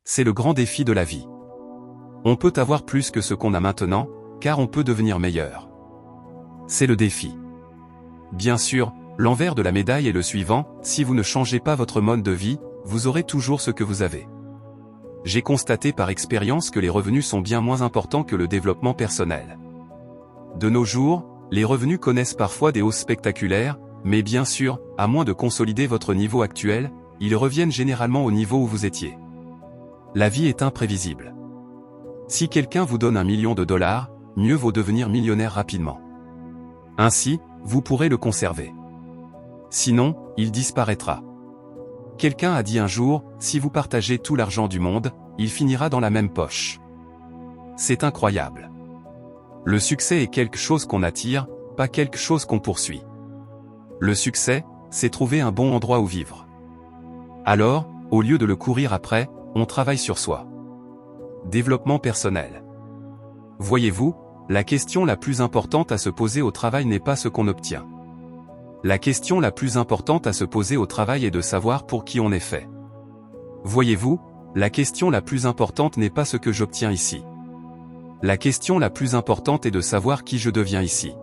C'est le grand défi de la vie. On peut avoir plus que ce qu'on a maintenant, car on peut devenir meilleur. C'est le défi. Bien sûr, l'envers de la médaille est le suivant, si vous ne changez pas votre mode de vie, vous aurez toujours ce que vous avez. J'ai constaté par expérience que les revenus sont bien moins importants que le développement personnel. De nos jours, les revenus connaissent parfois des hausses spectaculaires, mais bien sûr, à moins de consolider votre niveau actuel, ils reviennent généralement au niveau où vous étiez. La vie est imprévisible. Si quelqu'un vous donne $1 million, mieux vaut devenir millionnaire rapidement. Ainsi, vous pourrez le conserver. Sinon, il disparaîtra. Quelqu'un a dit un jour, si vous partagez tout l'argent du monde, il finira dans la même poche. C'est incroyable. Le succès est quelque chose qu'on attire, pas quelque chose qu'on poursuit. Le succès, c'est trouver un bon endroit où vivre. Alors, au lieu de le courir après, on travaille sur soi. Développement personnel. Voyez-vous, la question la plus importante à se poser au travail n'est pas ce qu'on obtient. La question la plus importante à se poser au travail est de savoir pour qui on est fait. Voyez-vous, la question la plus importante n'est pas ce que j'obtiens ici. La question la plus importante est de savoir qui je deviens ici.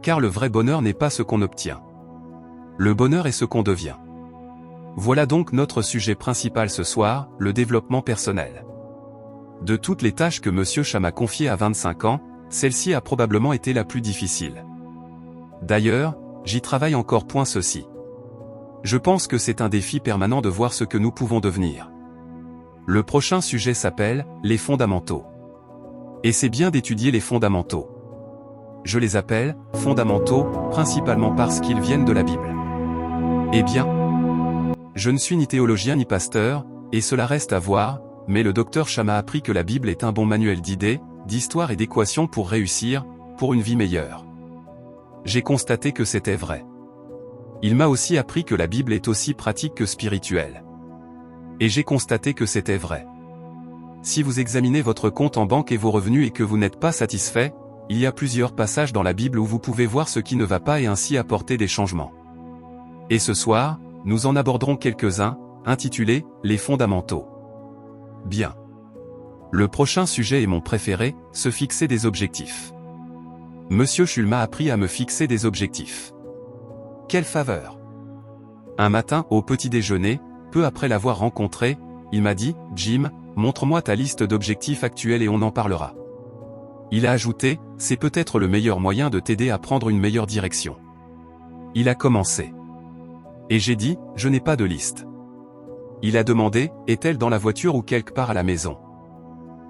Car le vrai bonheur n'est pas ce qu'on obtient. Le bonheur est ce qu'on devient. Voilà donc notre sujet principal ce soir, le développement personnel. De toutes les tâches que Monsieur Chat m'a confiées à 25 ans, celle-ci a probablement été la plus difficile. D'ailleurs, j'y travaille encore. Ceci. Je pense que c'est un défi permanent de voir ce que nous pouvons devenir. Le prochain sujet s'appelle « Les fondamentaux ». Et c'est bien d'étudier les fondamentaux. Je les appelle « fondamentaux » principalement parce qu'ils viennent de la Bible. Eh bien, je ne suis ni théologien ni pasteur, et cela reste à voir, mais le Dr Chat m'a appris que la Bible est un bon manuel d'idées, d'histoires et d'équations pour réussir, pour une vie meilleure. J'ai constaté que c'était vrai. Il m'a aussi appris que la Bible est aussi pratique que spirituelle. Et j'ai constaté que c'était vrai. Si vous examinez votre compte en banque et vos revenus et que vous n'êtes pas satisfait, il y a plusieurs passages dans la Bible où vous pouvez voir ce qui ne va pas et ainsi apporter des changements. Et ce soir, nous en aborderons quelques-uns, intitulés « Les fondamentaux ». Bien. Le prochain sujet est mon préféré, se fixer des objectifs. Monsieur Schul m'a appris à me fixer des objectifs. Quelle faveur! Un matin, au petit déjeuner, peu après l'avoir rencontré, il m'a dit « Jim, montre-moi ta liste d'objectifs actuels et on en parlera. » Il a ajouté « C'est peut-être le meilleur moyen de t'aider à prendre une meilleure direction. » Il a commencé. Et j'ai dit « Je n'ai pas de liste. » Il a demandé « Est-elle dans la voiture ou quelque part à la maison ?»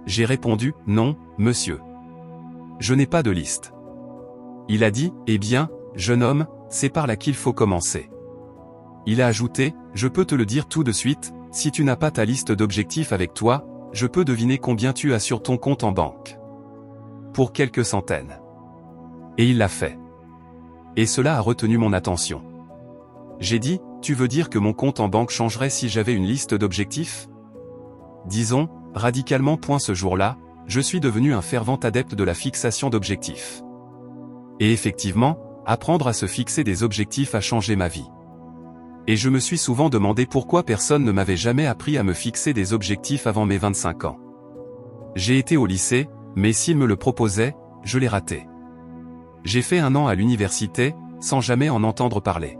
J'ai répondu « Non, monsieur. Je n'ai pas de liste. » Il a dit « Eh bien, jeune homme, c'est par là qu'il faut commencer. » Il a ajouté « Je peux te le dire tout de suite, si tu n'as pas ta liste d'objectifs avec toi, je peux deviner combien tu as sur ton compte en banque. Pour quelques centaines. » Et il l'a fait. Et cela a retenu mon attention. J'ai dit « Tu veux dire que mon compte en banque changerait si j'avais une liste d'objectifs ?» Disons, radicalement. Ce jour-là, je suis devenu un fervent adepte de la fixation d'objectifs. Et effectivement, apprendre à se fixer des objectifs a changé ma vie. Et je me suis souvent demandé pourquoi personne ne m'avait jamais appris à me fixer des objectifs avant mes 25 ans. J'ai été au lycée, mais s'il me le proposait, je l'ai raté. J'ai fait 1 an à l'université, sans jamais en entendre parler.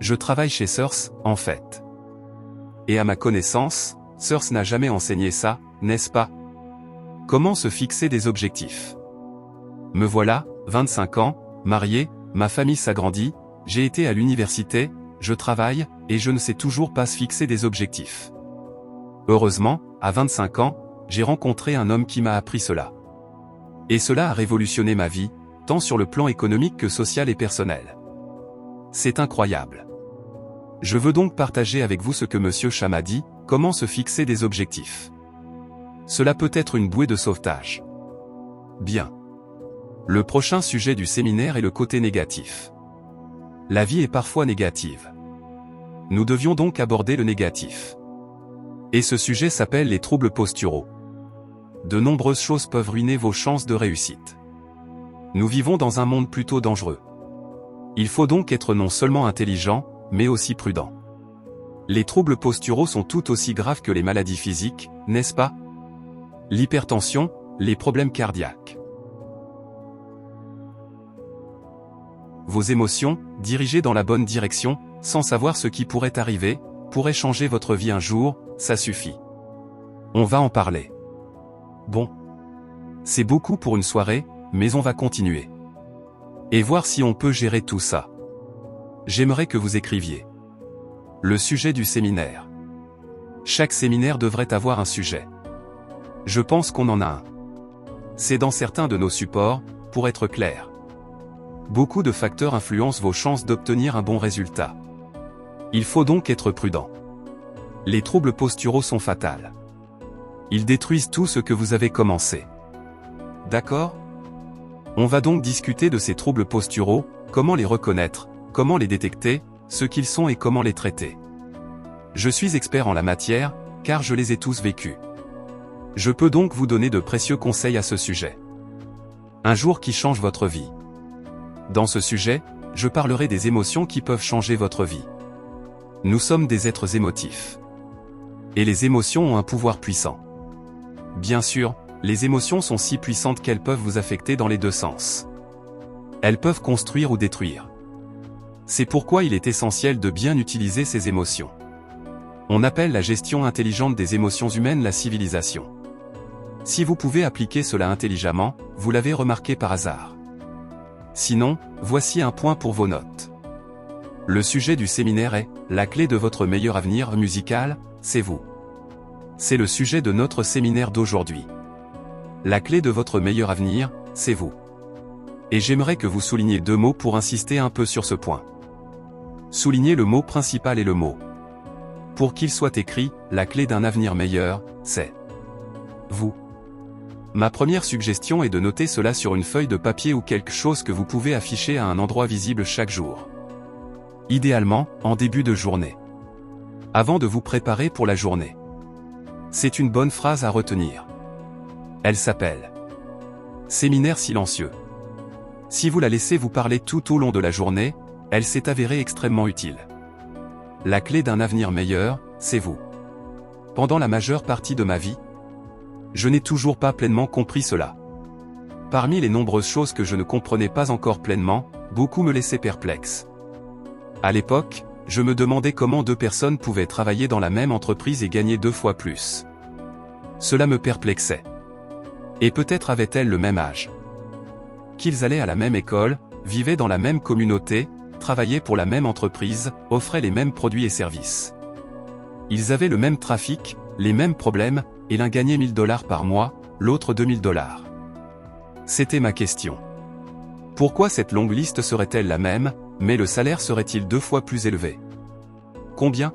Je travaille chez Sears, en fait. Et à ma connaissance, Sears n'a jamais enseigné ça, n'est-ce pas? Comment se fixer des objectifs? Me voilà, 25 ans, marié, ma famille s'agrandit, j'ai été à l'université, je travaille, et je ne sais toujours pas se fixer des objectifs. Heureusement, à 25 ans, j'ai rencontré un homme qui m'a appris cela. Et cela a révolutionné ma vie, tant sur le plan économique que social et personnel. C'est incroyable. Je veux donc partager avec vous ce que Monsieur Chat m'a dit, comment se fixer des objectifs. Cela peut être une bouée de sauvetage. Bien. Le prochain sujet du séminaire est le côté négatif. La vie est parfois négative. Nous devions donc aborder le négatif. Et ce sujet s'appelle les troubles posturaux. De nombreuses choses peuvent ruiner vos chances de réussite. Nous vivons dans un monde plutôt dangereux. Il faut donc être non seulement intelligent, mais aussi prudent. Les troubles posturaux sont tout aussi graves que les maladies physiques, n'est-ce pas? L'hypertension, les problèmes cardiaques. Vos émotions, dirigées dans la bonne direction, sans savoir ce qui pourrait arriver, pourraient changer votre vie un jour, ça suffit. On va en parler. Bon. C'est beaucoup pour une soirée, mais on va continuer. Et voir si on peut gérer tout ça. J'aimerais que vous écriviez. Le sujet du séminaire. Chaque séminaire devrait avoir un sujet. Je pense qu'on en a un. C'est dans certains de nos supports, pour être clair. Beaucoup de facteurs influencent vos chances d'obtenir un bon résultat. Il faut donc être prudent. Les troubles posturaux sont fatals. Ils détruisent tout ce que vous avez commencé. D'accord? On va donc discuter de ces troubles posturaux, comment les reconnaître, comment les détecter, ce qu'ils sont et comment les traiter. Je suis expert en la matière, car je les ai tous vécus. Je peux donc vous donner de précieux conseils à ce sujet. Un jour qui change votre vie. Dans ce sujet, je parlerai des émotions qui peuvent changer votre vie. Nous sommes des êtres émotifs. Et les émotions ont un pouvoir puissant. Bien sûr, les émotions sont si puissantes qu'elles peuvent vous affecter dans les deux sens. Elles peuvent construire ou détruire. C'est pourquoi il est essentiel de bien utiliser ces émotions. On appelle la gestion intelligente des émotions humaines la civilisation. Si vous pouvez appliquer cela intelligemment, vous l'avez remarqué par hasard. Sinon, voici un point pour vos notes. Le sujet du séminaire est « La clé de votre meilleur avenir musical, c'est vous ». C'est le sujet de notre séminaire d'aujourd'hui. La clé de votre meilleur avenir, c'est vous. Et j'aimerais que vous souligniez deux mots pour insister un peu sur ce point. Soulignez le mot principal et le mot. Pour qu'il soit écrit, la clé d'un avenir meilleur, c'est vous. Ma première suggestion est de noter cela sur une feuille de papier ou quelque chose que vous pouvez afficher à un endroit visible chaque jour. Idéalement, en début de journée. Avant de vous préparer pour la journée. C'est une bonne phrase à retenir. Elle s'appelle « Séminaire silencieux ». Si vous la laissez vous parler tout au long de la journée, elle s'est avérée extrêmement utile. La clé d'un avenir meilleur, c'est vous. Pendant la majeure partie de ma vie, je n'ai toujours pas pleinement compris cela. Parmi les nombreuses choses que je ne comprenais pas encore pleinement, beaucoup me laissaient perplexe. À l'époque, je me demandais comment deux personnes pouvaient travailler dans la même entreprise et gagner 2 fois plus. Cela me perplexait. Et peut-être avaient-elles le même âge. Qu'ils allaient à la même école, vivaient dans la même communauté, travaillaient pour la même entreprise, offraient les mêmes produits et services. Ils avaient le même trafic, les mêmes problèmes, et l'un gagnait $1000 par mois, l'autre $2000. C'était ma question. Pourquoi cette longue liste serait-elle la même, mais le salaire serait-il 2 fois plus élevé? Combien?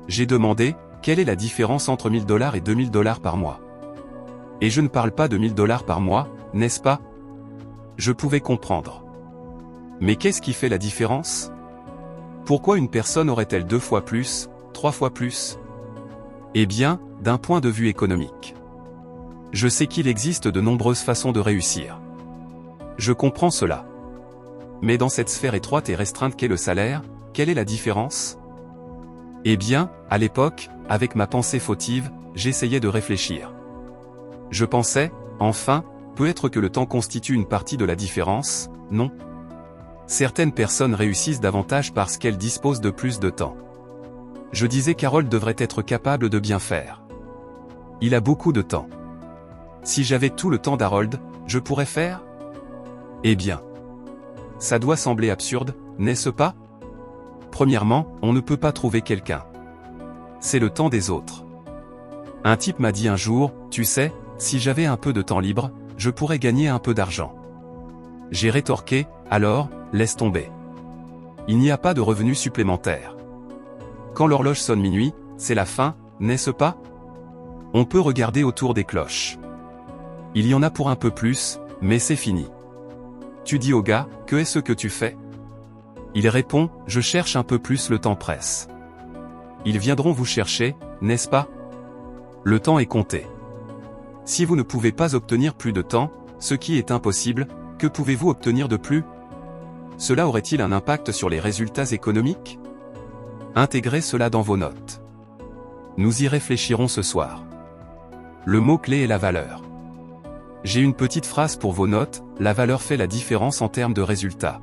J'ai demandé, quelle est la différence entre $1000 et $2000 par mois? Et je ne parle pas de $1000 par mois, n'est-ce pas? Je pouvais comprendre. Mais qu'est-ce qui fait la différence? Pourquoi une personne aurait-elle 2 fois plus, 3 fois plus? Eh bien, d'un point de vue économique. Je sais qu'il existe de nombreuses façons de réussir. Je comprends cela. Mais dans cette sphère étroite et restreinte qu'est le salaire, quelle est la différence? Eh bien, à l'époque, avec ma pensée fautive, j'essayais de réfléchir. Je pensais, enfin, peut-être que le temps constitue une partie de la différence, non? Certaines personnes réussissent davantage parce qu'elles disposent de plus de temps. Je disais qu'Harold devrait être capable de bien faire. Il a beaucoup de temps. Si j'avais tout le temps d'Harold, je pourrais faire? Eh bien. Ça doit sembler absurde, n'est-ce pas? Premièrement, on ne peut pas trouver quelqu'un. C'est le temps des autres. Un type m'a dit un jour, tu sais, si j'avais un peu de temps libre, je pourrais gagner un peu d'argent. J'ai rétorqué, alors, laisse tomber. Il n'y a pas de revenus supplémentaires. Quand l'horloge sonne minuit, c'est la fin, n'est-ce pas? On peut regarder autour des cloches. Il y en a pour un peu plus, mais c'est fini. Tu dis au gars, que est-ce que tu fais? Il répond, je cherche un peu plus, le temps presse. Ils viendront vous chercher, n'est-ce pas? Le temps est compté. Si vous ne pouvez pas obtenir plus de temps, ce qui est impossible, que pouvez-vous obtenir de plus? Cela aurait-il un impact sur les résultats économiques? Intégrez cela dans vos notes. Nous y réfléchirons ce soir. Le mot-clé est la valeur. J'ai une petite phrase pour vos notes, la valeur fait la différence en termes de résultats.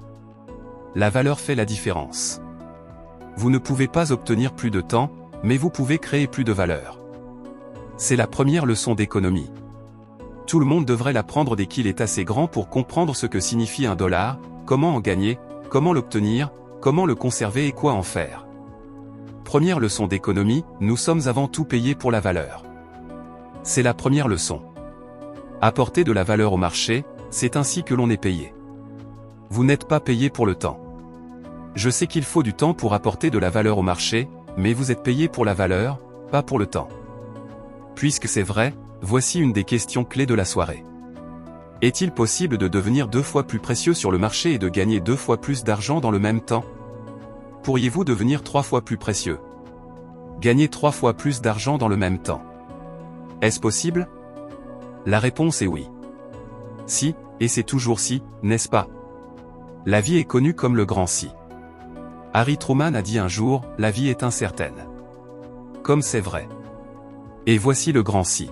La valeur fait la différence. Vous ne pouvez pas obtenir plus de temps, mais vous pouvez créer plus de valeur. C'est la première leçon d'économie. Tout le monde devrait l'apprendre dès qu'il est assez grand pour comprendre ce que signifie $1, comment en gagner, comment l'obtenir, comment le conserver et quoi en faire. Première leçon d'économie, nous sommes avant tout payés pour la valeur. C'est la première leçon. Apporter de la valeur au marché, c'est ainsi que l'on est payé. Vous n'êtes pas payé pour le temps. Je sais qu'il faut du temps pour apporter de la valeur au marché, mais vous êtes payé pour la valeur, pas pour le temps. Puisque c'est vrai, voici une des questions clés de la soirée. Est-il possible de devenir 2 fois plus précieux sur le marché et de gagner 2 fois plus d'argent dans le même temps? Pourriez-vous devenir 3 fois plus précieux? Gagner 3 fois plus d'argent dans le même temps? Est-ce possible? La réponse est oui. Si, et c'est toujours si, n'est-ce pas? La vie est connue comme le grand si. Harry Truman a dit un jour, la vie est incertaine. Comme c'est vrai. Et voici le grand si.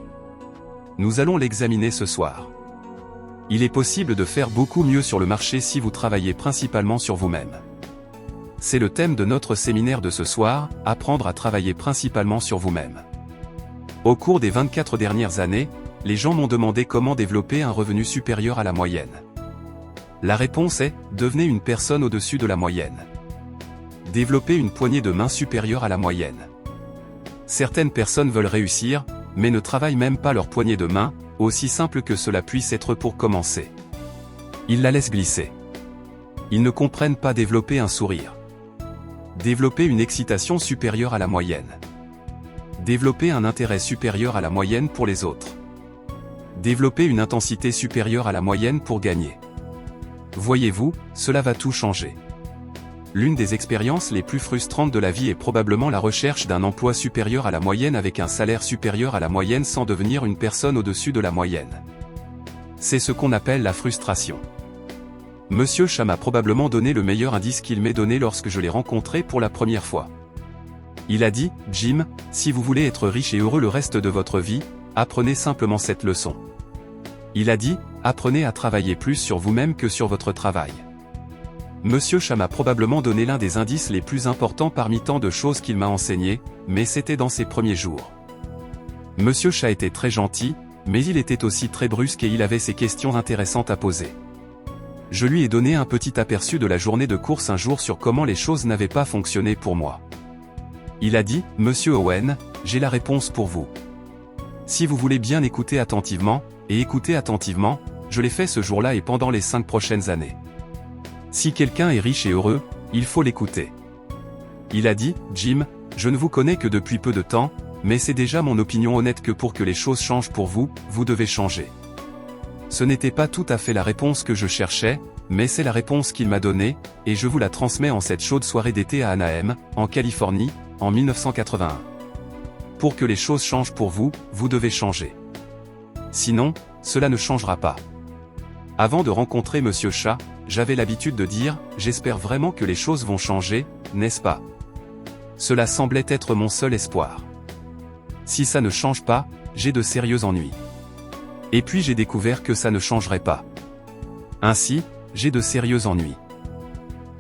Nous allons l'examiner ce soir. Il est possible de faire beaucoup mieux sur le marché si vous travaillez principalement sur vous-même. C'est le thème de notre séminaire de ce soir, apprendre à travailler principalement sur vous-même. Au cours des 24 dernières années, les gens m'ont demandé comment développer un revenu supérieur à la moyenne. La réponse est, devenez une personne au-dessus de la moyenne. Développez une poignée de main supérieure à la moyenne. Certaines personnes veulent réussir, mais ne travaillent même pas leur poignée de main, aussi simple que cela puisse être pour commencer. Ils la laissent glisser. Ils ne comprennent pas développer un sourire. Développer une excitation supérieure à la moyenne. Développer un intérêt supérieur à la moyenne pour les autres. Développer une intensité supérieure à la moyenne pour gagner. Voyez-vous, cela va tout changer. L'une des expériences les plus frustrantes de la vie est probablement la recherche d'un emploi supérieur à la moyenne avec un salaire supérieur à la moyenne sans devenir une personne au-dessus de la moyenne. C'est ce qu'on appelle la frustration. Monsieur Chat m'a probablement donné le meilleur indice qu'il m'ait donné lorsque je l'ai rencontré pour la première fois. Il a dit, « Jim, si vous voulez être riche et heureux le reste de votre vie, apprenez simplement cette leçon. » Il a dit, « Apprenez à travailler plus sur vous-même que sur votre travail. » Monsieur Chat m'a probablement donné l'un des indices les plus importants parmi tant de choses qu'il m'a enseignées, mais c'était dans ses premiers jours. Monsieur Chat était très gentil, mais il était aussi très brusque et il avait ses questions intéressantes à poser. Je lui ai donné un petit aperçu de la journée de course un jour sur comment les choses n'avaient pas fonctionné pour moi. Il a dit, « Monsieur Owen, j'ai la réponse pour vous. Si vous voulez bien écouter attentivement, et écouter attentivement, je l'ai fait ce jour-là et pendant les 5 prochaines années. Si quelqu'un est riche et heureux, il faut l'écouter. » Il a dit, « Jim, je ne vous connais que depuis peu de temps, mais c'est déjà mon opinion honnête que pour que les choses changent pour vous, vous devez changer. » Ce n'était pas tout à fait la réponse que je cherchais, mais c'est la réponse qu'il m'a donnée, et je vous la transmets en cette chaude soirée d'été à Anaheim, en Californie, en 1981. Pour que les choses changent pour vous, vous devez changer. Sinon, cela ne changera pas. Avant de rencontrer Monsieur Chat, j'avais l'habitude de dire, j'espère vraiment que les choses vont changer, n'est-ce pas? Cela semblait être mon seul espoir. Si ça ne change pas, j'ai de sérieux ennuis. Et puis j'ai découvert que ça ne changerait pas. Ainsi, j'ai de sérieux ennuis.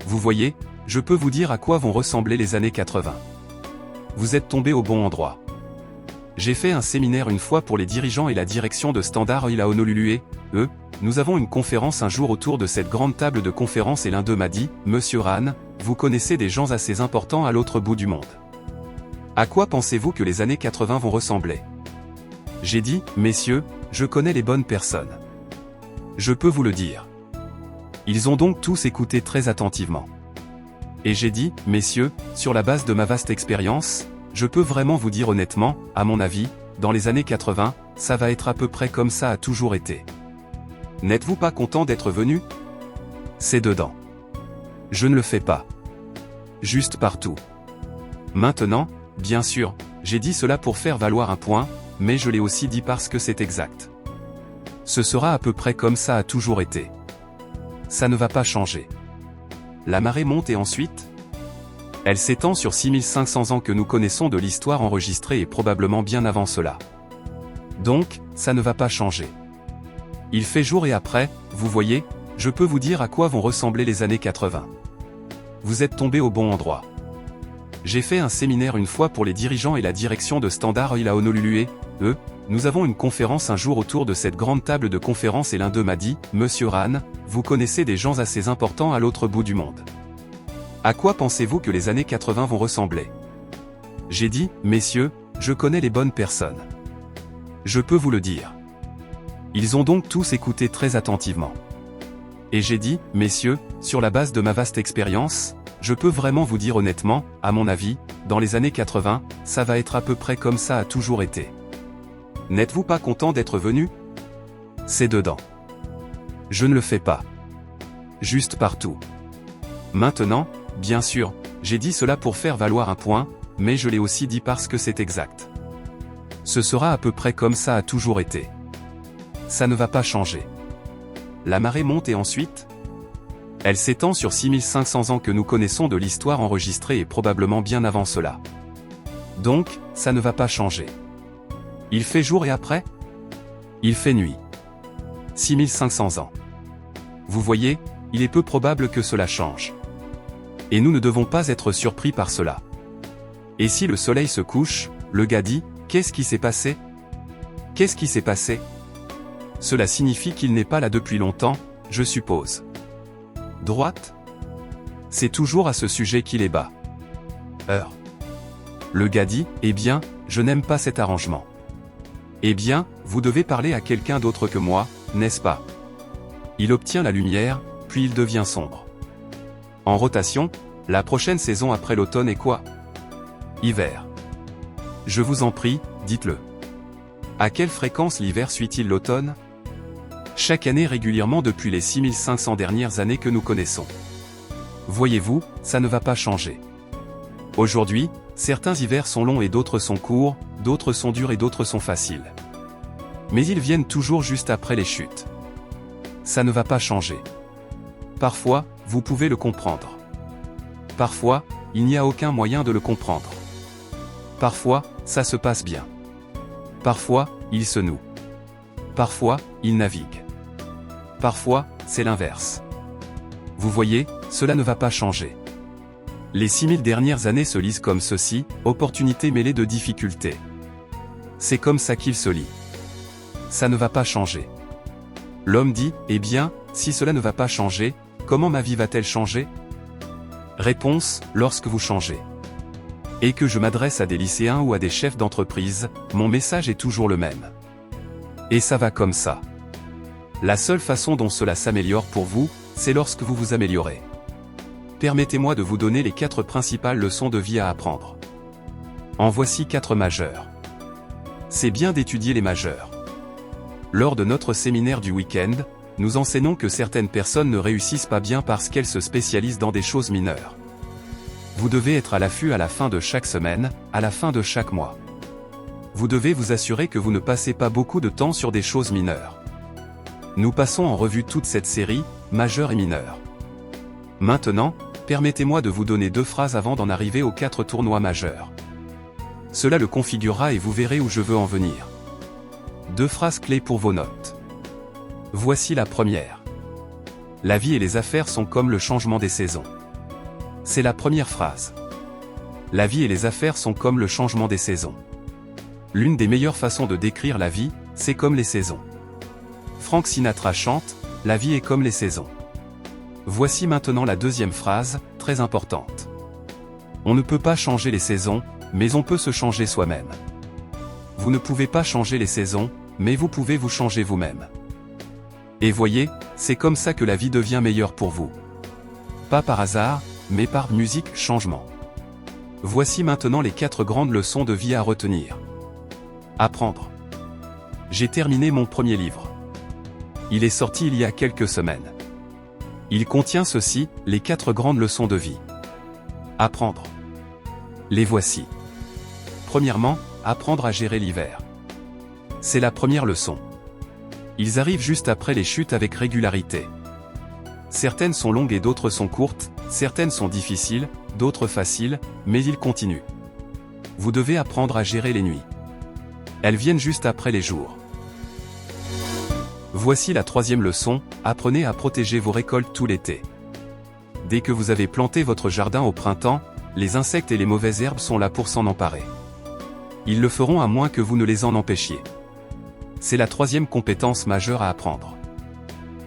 Vous voyez, je peux vous dire à quoi vont ressembler les années 80. Vous êtes tombé au bon endroit. J'ai fait un séminaire une fois pour les dirigeants et la direction de Standard Oil à Honolulu et, nous avons une conférence un jour autour de cette grande table de conférence et l'un d'eux m'a dit, « Monsieur Ran, vous connaissez des gens assez importants à l'autre bout du monde. À quoi pensez-vous que les années 80 vont ressembler ?» J'ai dit, « Messieurs, je connais les bonnes personnes. Je peux vous le dire. » Ils ont donc tous écouté très attentivement. Et j'ai dit, « Messieurs, sur la base de ma vaste expérience, je peux vraiment vous dire honnêtement, à mon avis, dans les années 80, ça va être à peu près comme ça a toujours été. N'êtes-vous pas content d'être venu? C'est dedans. Je ne le fais pas. Juste partout. Maintenant, bien sûr, j'ai dit cela pour faire valoir un point, mais je l'ai aussi dit parce que c'est exact. Ce sera à peu près comme ça a toujours été. Ça ne va pas changer. La marée monte et ensuite? Elle s'étend sur 6500 ans que nous connaissons de l'histoire enregistrée et probablement bien avant cela. Donc, ça ne va pas changer. Il fait jour et après, vous voyez, je peux vous dire à quoi vont ressembler les années 80. Vous êtes tombé au bon endroit. J'ai fait un séminaire une fois pour les dirigeants et la direction de Standard Oil à Honolulu et, nous avons une conférence un jour autour de cette grande table de conférence et l'un d'eux m'a dit, « Monsieur Ran, vous connaissez des gens assez importants à l'autre bout du monde. À quoi pensez-vous que les années 80 vont ressembler ?» J'ai dit, « Messieurs, je connais les bonnes personnes. Je peux vous le dire. » Ils ont donc tous écouté très attentivement. Et j'ai dit, « Messieurs, sur la base de ma vaste expérience, je peux vraiment vous dire honnêtement, à mon avis, dans les années 80, ça va être à peu près comme ça a toujours été. N'êtes-vous pas content d'être venu? C'est dedans. Je ne le fais pas. Juste partout. Maintenant, bien sûr, j'ai dit cela pour faire valoir un point, mais je l'ai aussi dit parce que c'est exact. Ce sera à peu près comme ça a toujours été. Ça ne va pas changer. La marée monte et ensuite? Elle s'étend sur 6500 ans que nous connaissons de l'histoire enregistrée et probablement bien avant cela. Donc, ça ne va pas changer. Il fait jour et après? Il fait nuit. 6500 ans. Vous voyez, il est peu probable que cela change. Et nous ne devons pas être surpris par cela. Et si le soleil se couche, le gars dit, qu'est-ce qui s'est passé? Qu'est-ce qui s'est passé? Cela signifie qu'il n'est pas là depuis longtemps, je suppose. Droite? C'est toujours à ce sujet qu'il est bas. Heure. Le gars dit, eh bien, je n'aime pas cet arrangement. Eh bien, vous devez parler à quelqu'un d'autre que moi, n'est-ce pas? Il obtient la lumière, puis il devient sombre. En rotation, la prochaine saison après l'automne est quoi? Hiver. Je vous en prie, dites-le. À quelle fréquence l'hiver suit-il l'automne? Chaque année régulièrement depuis les 6500 dernières années que nous connaissons. Voyez-vous, ça ne va pas changer. Aujourd'hui, certains hivers sont longs et d'autres sont courts, d'autres sont durs et d'autres sont faciles. Mais ils viennent toujours juste après les chutes. Ça ne va pas changer. Parfois, vous pouvez le comprendre. Parfois, il n'y a aucun moyen de le comprendre. Parfois, ça se passe bien. Parfois, il se noue. Parfois, il navigue. Parfois, c'est l'inverse. Vous voyez, cela ne va pas changer. Les 6000 dernières années se lisent comme ceci, opportunité mêlée de difficultés. C'est comme ça qu'il se lit. Ça ne va pas changer. L'homme dit, eh bien, si cela ne va pas changer, comment ma vie va-t-elle changer? Réponse, lorsque vous changez. Et que je m'adresse à des lycéens ou à des chefs d'entreprise, mon message est toujours le même. Et ça va comme ça. La seule façon dont cela s'améliore pour vous, c'est lorsque vous vous améliorez. Permettez-moi de vous donner les 4 principales leçons de vie à apprendre. En voici 4 majeures. C'est bien d'étudier les majeures. Lors de notre séminaire du week-end, nous enseignons que certaines personnes ne réussissent pas bien parce qu'elles se spécialisent dans des choses mineures. Vous devez être à l'affût à la fin de chaque semaine, à la fin de chaque mois. Vous devez vous assurer que vous ne passez pas beaucoup de temps sur des choses mineures. Nous passons en revue toute cette série, majeure et mineure. Maintenant, permettez-moi de vous donner 2 phrases avant d'en arriver aux 4 tournois majeurs. Cela le configurera et vous verrez où je veux en venir. 2 phrases clés pour vos notes. Voici la première. La vie et les affaires sont comme le changement des saisons. C'est la première phrase. La vie et les affaires sont comme le changement des saisons. L'une des meilleures façons de décrire la vie, c'est comme les saisons. Frank Sinatra chante, la vie est comme les saisons. Voici maintenant la deuxième phrase, très importante. On ne peut pas changer les saisons, mais on peut se changer soi-même. Vous ne pouvez pas changer les saisons, mais vous pouvez vous changer vous-même. Et voyez, c'est comme ça que la vie devient meilleure pour vous. Pas par hasard, mais par musique, changement. Voici maintenant les 4 grandes leçons de vie à retenir. Apprendre. J'ai terminé mon premier livre. Il est sorti il y a quelques semaines. Il contient ceci, les 4 grandes leçons de vie. Apprendre. Les voici. Premièrement, apprendre à gérer l'hiver. C'est la première leçon. Ils arrivent juste après les chutes avec régularité. Certaines sont longues et d'autres sont courtes, Certaines sont difficiles, d'autres faciles, mais il continue. Vous devez apprendre à gérer les nuits. Elles viennent juste après les jours. Voici la troisième leçon, apprenez à protéger vos récoltes tout l'été. Dès que vous avez planté votre jardin au printemps, les insectes et les mauvaises herbes sont là pour s'en emparer. Ils le feront à moins que vous ne les en empêchiez. C'est la troisième compétence majeure à apprendre.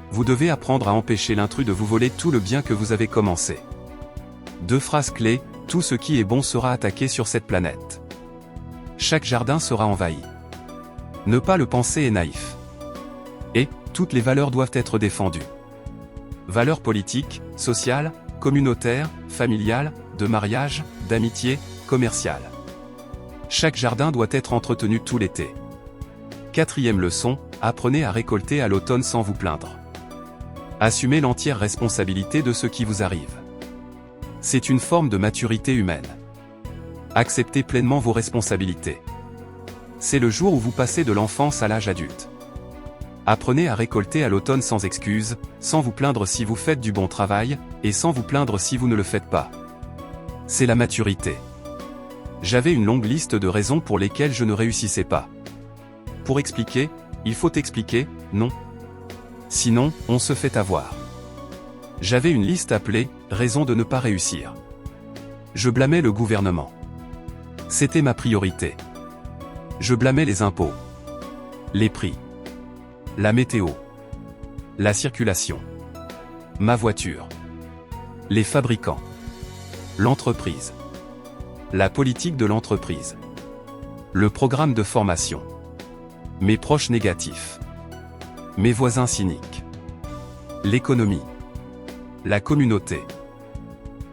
Vous devez apprendre à empêcher l'intrus de vous voler tout le bien que vous avez commencé. 2 phrases clés, tout ce qui est bon sera attaqué sur cette planète. Chaque jardin sera envahi. Ne pas le penser est naïf. Et, toutes les valeurs doivent être défendues. Valeurs politiques, sociales, communautaires, familiales, de mariage, d'amitié, commerciales. Chaque jardin doit être entretenu tout l'été. 4e leçon, apprenez à récolter à l'automne sans vous plaindre. Assumez l'entière responsabilité de ce qui vous arrive. C'est une forme de maturité humaine. Acceptez pleinement vos responsabilités. C'est le jour où vous passez de l'enfance à l'âge adulte. Apprenez à récolter à l'automne sans excuse, sans vous plaindre si vous faites du bon travail, et sans vous plaindre si vous ne le faites pas. C'est la maturité. J'avais une longue liste de raisons pour lesquelles je ne réussissais pas. Pour expliquer, il faut expliquer, non. Sinon, on se fait avoir. J'avais une liste appelée « raisons de ne pas réussir ». Je blâmais le gouvernement. C'était ma priorité. Je blâmais les impôts, les prix, la météo, la circulation, ma voiture, les fabricants, l'entreprise, la politique de l'entreprise, le programme de formation, mes proches négatifs, mes voisins cyniques, l'économie, la communauté.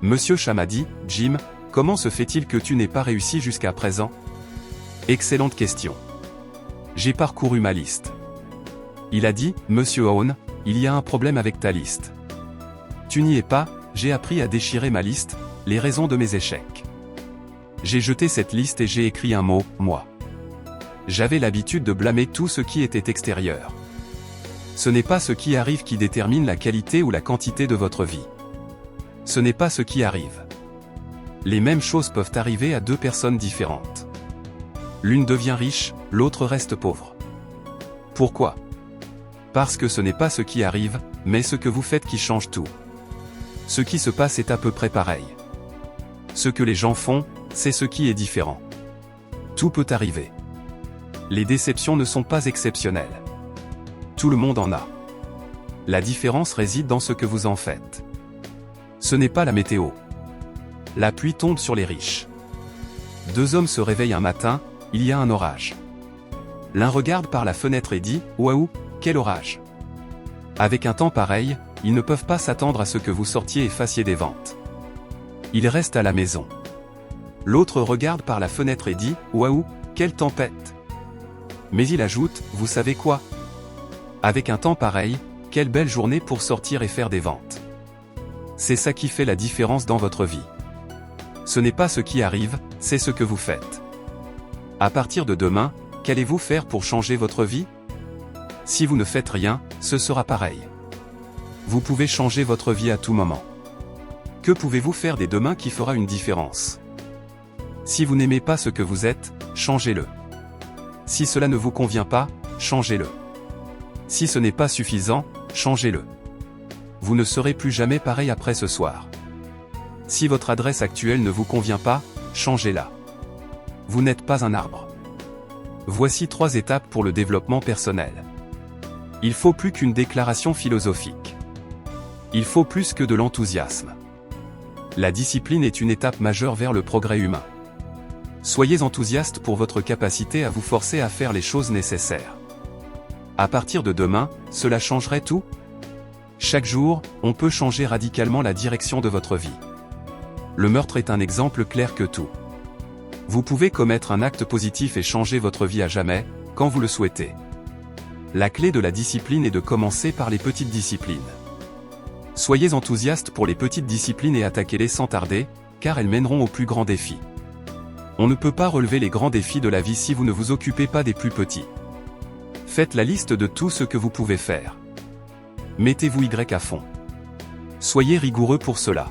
Monsieur Cham a dit, « Jim, comment se fait-il que tu n'aies pas réussi jusqu'à présent ?» Excellente question. J'ai parcouru ma liste. Il a dit, « Monsieur Owen, il y a un problème avec ta liste. » Tu n'y es pas, j'ai appris à déchirer ma liste, les raisons de mes échecs. J'ai jeté cette liste et j'ai écrit un mot, moi. J'avais l'habitude de blâmer tout ce qui était extérieur. Ce n'est pas ce qui arrive qui détermine la qualité ou la quantité de votre vie. Ce n'est pas ce qui arrive. Les mêmes choses peuvent arriver à 2 personnes différentes. L'une devient riche, l'autre reste pauvre. Pourquoi ? Parce que ce n'est pas ce qui arrive, mais ce que vous faites qui change tout. Ce qui se passe est à peu près pareil. Ce que les gens font, c'est ce qui est différent. Tout peut arriver. Les déceptions ne sont pas exceptionnelles. Tout le monde en a. La différence réside dans ce que vous en faites. Ce n'est pas la météo. La pluie tombe sur les riches. 2 hommes se réveillent un matin, il y a un orage. L'un regarde par la fenêtre et dit, « Waouh, quel orage !» Avec un temps pareil, ils ne peuvent pas s'attendre à ce que vous sortiez et fassiez des ventes. Ils restent à la maison. L'autre regarde par la fenêtre et dit, « Waouh, quelle tempête !» Mais il ajoute, « Vous savez quoi ? Avec un temps pareil, quelle belle journée pour sortir et faire des ventes. » C'est ça qui fait la différence dans votre vie. Ce n'est pas ce qui arrive, c'est ce que vous faites. À partir de demain, qu'allez-vous faire pour changer votre vie ? Si vous ne faites rien, ce sera pareil. Vous pouvez changer votre vie à tout moment. Que pouvez-vous faire dès demain qui fera une différence ? Si vous n'aimez pas ce que vous êtes, changez-le. Si cela ne vous convient pas, changez-le. Si ce n'est pas suffisant, changez-le. Vous ne serez plus jamais pareil après ce soir. Si votre adresse actuelle ne vous convient pas, changez-la. Vous n'êtes pas un arbre. Voici 3 étapes pour le développement personnel. Il faut plus qu'une déclaration philosophique. Il faut plus que de l'enthousiasme. La discipline est une étape majeure vers le progrès humain. Soyez enthousiaste pour votre capacité à vous forcer à faire les choses nécessaires. À partir de demain, cela changerait tout ? Chaque jour, on peut changer radicalement la direction de votre vie. Le meurtre est un exemple clair que tout. Vous pouvez commettre un acte positif et changer votre vie à jamais, quand vous le souhaitez. La clé de la discipline est de commencer par les petites disciplines. Soyez enthousiaste pour les petites disciplines et attaquez-les sans tarder, car elles mèneront aux plus grands défis. On ne peut pas relever les grands défis de la vie si vous ne vous occupez pas des plus petits. Faites la liste de tout ce que vous pouvez faire. Mettez-vous Y à fond. Soyez rigoureux pour cela.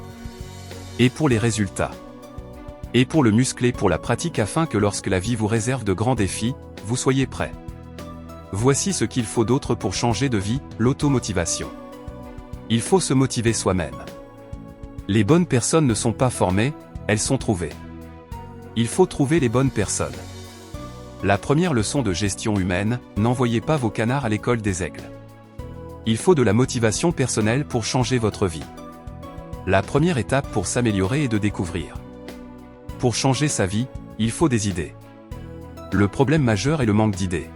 Et pour les résultats. Et pour le muscler pour la pratique afin que lorsque la vie vous réserve de grands défis, vous soyez prêt. Voici ce qu'il faut d'autre pour changer de vie, l'automotivation. Il faut se motiver soi-même. Les bonnes personnes ne sont pas formées, elles sont trouvées. Il faut trouver les bonnes personnes. La première leçon de gestion humaine, n'envoyez pas vos canards à l'école des aigles. Il faut de la motivation personnelle pour changer votre vie. La première étape pour s'améliorer est de découvrir. Pour changer sa vie, il faut des idées. Le problème majeur est le manque d'idées.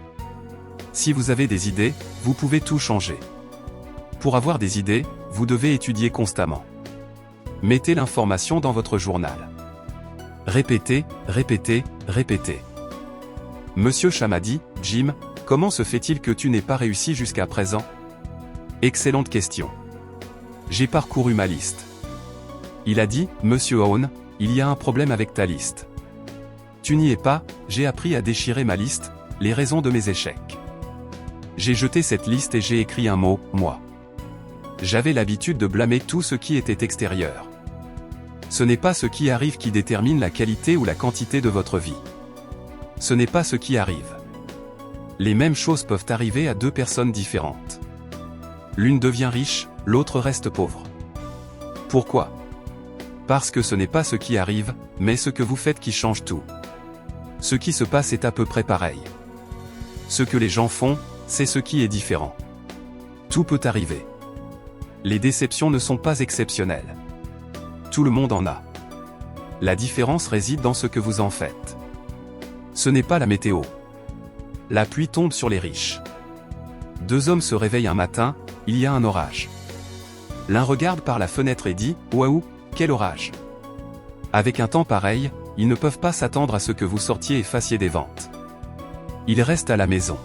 Si vous avez des idées, vous pouvez tout changer. Pour avoir des idées, vous devez étudier constamment. Mettez l'information dans votre journal. Répétez, répétez, répétez. Monsieur Chamadi, Jim, comment se fait-il que tu n'aies pas réussi jusqu'à présent? Excellente question. J'ai parcouru ma liste. Il a dit, Monsieur Owen, il y a un problème avec ta liste. Tu n'y es pas, j'ai appris à déchirer ma liste, les raisons de mes échecs. J'ai jeté cette liste et j'ai écrit un mot, moi. J'avais l'habitude de blâmer tout ce qui était extérieur. Ce n'est pas ce qui arrive qui détermine la qualité ou la quantité de votre vie. Ce n'est pas ce qui arrive. Les mêmes choses peuvent arriver à deux personnes différentes. L'une devient riche, l'autre reste pauvre. Pourquoi? Parce que ce n'est pas ce qui arrive, mais ce que vous faites qui change tout. Ce qui se passe est à peu près pareil. Ce que les gens font, c'est ce qui est différent. Tout peut arriver. Les déceptions ne sont pas exceptionnelles. Tout le monde en a. La différence réside dans ce que vous en faites. Ce n'est pas la météo. La pluie tombe sur les riches. Deux hommes se réveillent un matin, il y a un orage. L'un regarde par la fenêtre et dit « Waouh, quel orage !» Avec un temps pareil, ils ne peuvent pas s'attendre à ce que vous sortiez et fassiez des ventes. Ils restent à la maison.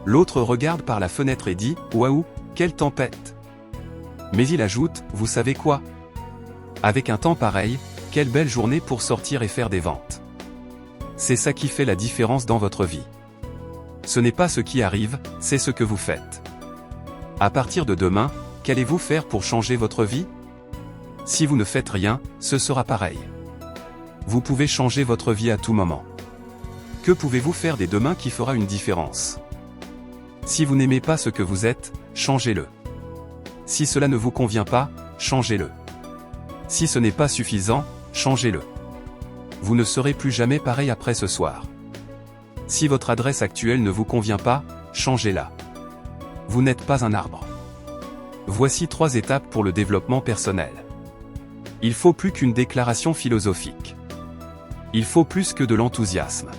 L'autre regarde par la fenêtre et dit « Waouh, quelle tempête !» Mais il ajoute « Vous savez quoi ? Avec un temps pareil, quelle belle journée pour sortir et faire des ventes. » C'est ça qui fait la différence dans votre vie. Ce n'est pas ce qui arrive, c'est ce que vous faites. À partir de demain, qu'allez-vous faire pour changer votre vie? Si vous ne faites rien, ce sera pareil. Vous pouvez changer votre vie à tout moment. Que pouvez-vous faire dès demain qui fera une différence? Si vous n'aimez pas ce que vous êtes, changez-le. Si cela ne vous convient pas, changez-le. Si ce n'est pas suffisant, changez-le. Vous ne serez plus jamais pareil après ce soir. Si votre adresse actuelle ne vous convient pas, changez-la. Vous n'êtes pas un arbre. Voici 3 étapes pour le développement personnel. Il faut plus qu'une déclaration philosophique. Il faut plus que de l'enthousiasme.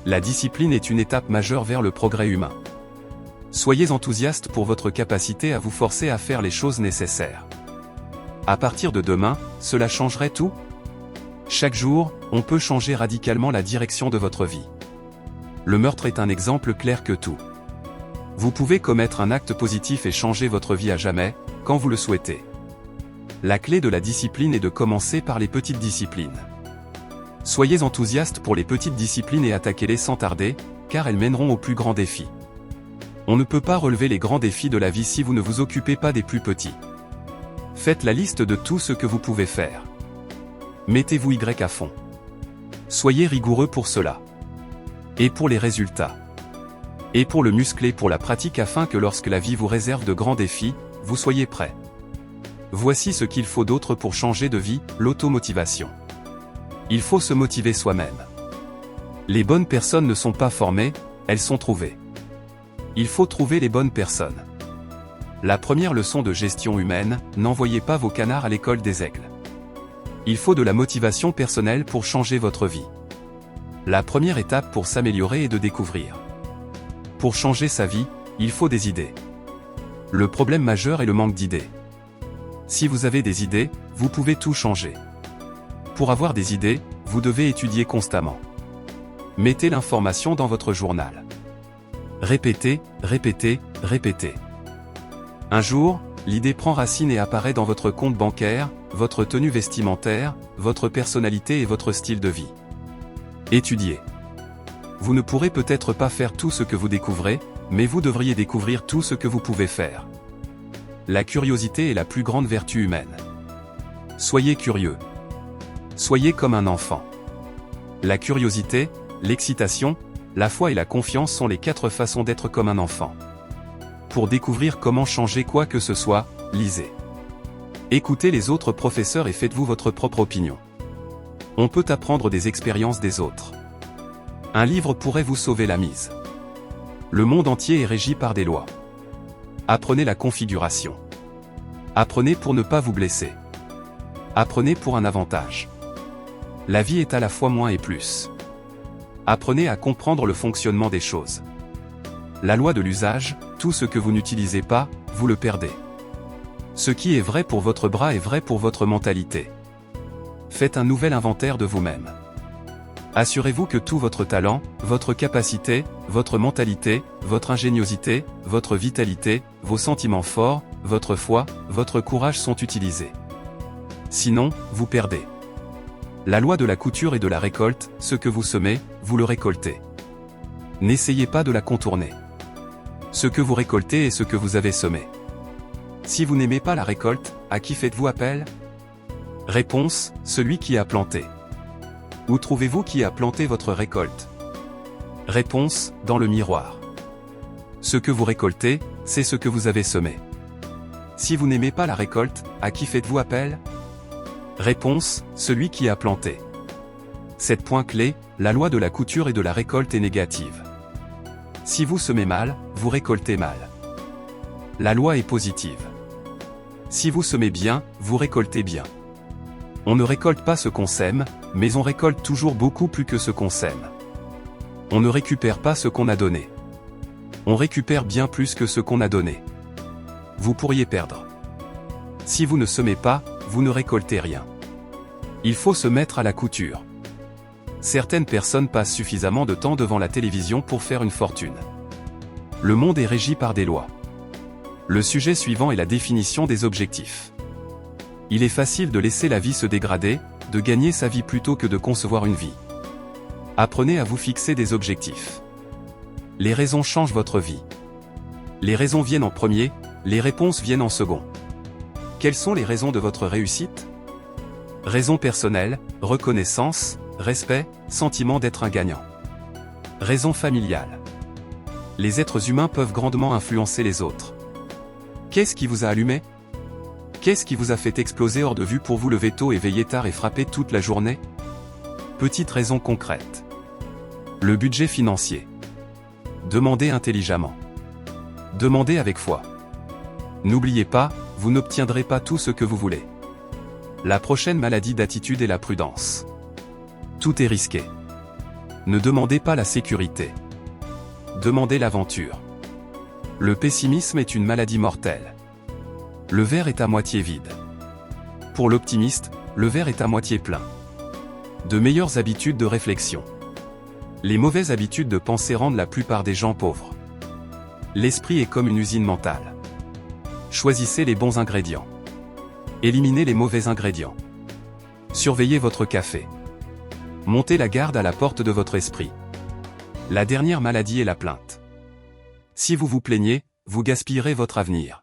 La discipline est une étape majeure vers le progrès humain. Soyez enthousiaste pour votre capacité à vous forcer à faire les choses nécessaires. À partir de demain, cela changerait tout? Chaque jour, on peut changer radicalement la direction de votre vie. Le meurtre est un exemple clair que tout. Vous pouvez commettre un acte positif et changer votre vie à jamais, quand vous le souhaitez. La clé de la discipline est de commencer par les petites disciplines. Soyez enthousiaste pour les petites disciplines et attaquez-les sans tarder, car elles mèneront aux plus grands défis. On ne peut pas relever les grands défis de la vie si vous ne vous occupez pas des plus petits. Faites la liste de tout ce que vous pouvez faire. Mettez-vous Y à fond. Soyez rigoureux pour cela. Et pour les résultats. Et pour le muscler pour la pratique afin que lorsque la vie vous réserve de grands défis, vous soyez prêt. Voici ce qu'il faut d'autre pour changer de vie, l'automotivation. Il faut se motiver soi-même. Les bonnes personnes ne sont pas formées, elles sont trouvées. Il faut trouver les bonnes personnes. La première leçon de gestion humaine, n'envoyez pas vos canards à l'école des aigles. Il faut de la motivation personnelle pour changer votre vie. La première étape pour s'améliorer est de découvrir. Pour changer sa vie, il faut des idées. Le problème majeur est le manque d'idées. Si vous avez des idées, vous pouvez tout changer. Pour avoir des idées, vous devez étudier constamment. Mettez l'information dans votre journal. Répétez, répétez, répétez. Un jour, l'idée prend racine et apparaît dans votre compte bancaire, votre tenue vestimentaire, votre personnalité et votre style de vie. Étudiez. Vous ne pourrez peut-être pas faire tout ce que vous découvrez, mais vous devriez découvrir tout ce que vous pouvez faire. La curiosité est la plus grande vertu humaine. Soyez curieux. Soyez comme un enfant. La curiosité, l'excitation, la foi et la confiance sont les 4 façons d'être comme un enfant. Pour découvrir comment changer quoi que ce soit, lisez. Écoutez les autres professeurs et faites-vous votre propre opinion. On peut apprendre des expériences des autres. Un livre pourrait vous sauver la mise. Le monde entier est régi par des lois. Apprenez la configuration. Apprenez pour ne pas vous blesser. Apprenez pour un avantage. La vie est à la fois moins et plus. Apprenez à comprendre le fonctionnement des choses. La loi de l'usage, tout ce que vous n'utilisez pas, vous le perdez. Ce qui est vrai pour votre bras est vrai pour votre mentalité. Faites un nouvel inventaire de vous-même. Assurez-vous que tout votre talent, votre capacité, votre mentalité, votre ingéniosité, votre vitalité, vos sentiments forts, votre foi, votre courage sont utilisés. Sinon, vous perdez. La loi de la couture et de la récolte, ce que vous semez, vous le récoltez. N'essayez pas de la contourner. Ce que vous récoltez est ce que vous avez semé. Si vous n'aimez pas la récolte, à qui faites-vous appel? Réponse, celui qui a planté. Où trouvez-vous qui a planté votre récolte? Réponse, dans le miroir. Ce que vous récoltez, c'est ce que vous avez semé. Si vous n'aimez pas la récolte, à qui faites-vous appel? Réponse, celui qui a planté. 7 points clés, la loi de la couture et de la récolte est négative. Si vous semez mal, vous récoltez mal. La loi est positive. Si vous semez bien, vous récoltez bien. On ne récolte pas ce qu'on sème, mais on récolte toujours beaucoup plus que ce qu'on sème. On ne récupère pas ce qu'on a donné. On récupère bien plus que ce qu'on a donné. Vous pourriez perdre. Si vous ne semez pas, vous ne récoltez rien. Il faut se mettre à la couture. Certaines personnes passent suffisamment de temps devant la télévision pour faire une fortune. Le monde est régi par des lois. Le sujet suivant est la définition des objectifs. Il est facile de laisser la vie se dégrader, de gagner sa vie plutôt que de concevoir une vie. Apprenez à vous fixer des objectifs. Les raisons changent votre vie. Les raisons viennent en premier, les réponses viennent en second. Quelles sont les raisons de votre réussite? Raisons personnelles, reconnaissance, respect, sentiment d'être un gagnant. Raisons familiales. Les êtres humains peuvent grandement influencer les autres. Qu'est-ce qui vous a allumé? Qu'est-ce qui vous a fait exploser hors de vue pour vous lever tôt et veiller tard et frapper toute la journée? Petite raison concrète. Le budget financier. Demandez intelligemment. Demandez avec foi. N'oubliez pas, vous n'obtiendrez pas tout ce que vous voulez. La prochaine maladie d'attitude est la prudence. Tout est risqué. Ne demandez pas la sécurité. Demandez l'aventure. Le pessimisme est une maladie mortelle. Le verre est à moitié vide. Pour l'optimiste, le verre est à moitié plein. De meilleures habitudes de réflexion. Les mauvaises habitudes de pensée rendent la plupart des gens pauvres. L'esprit est comme une usine mentale. Choisissez les bons ingrédients. Éliminez les mauvais ingrédients. Surveillez votre café. Montez la garde à la porte de votre esprit. La dernière maladie est la plainte. Si vous vous plaignez, vous gaspillerez votre avenir.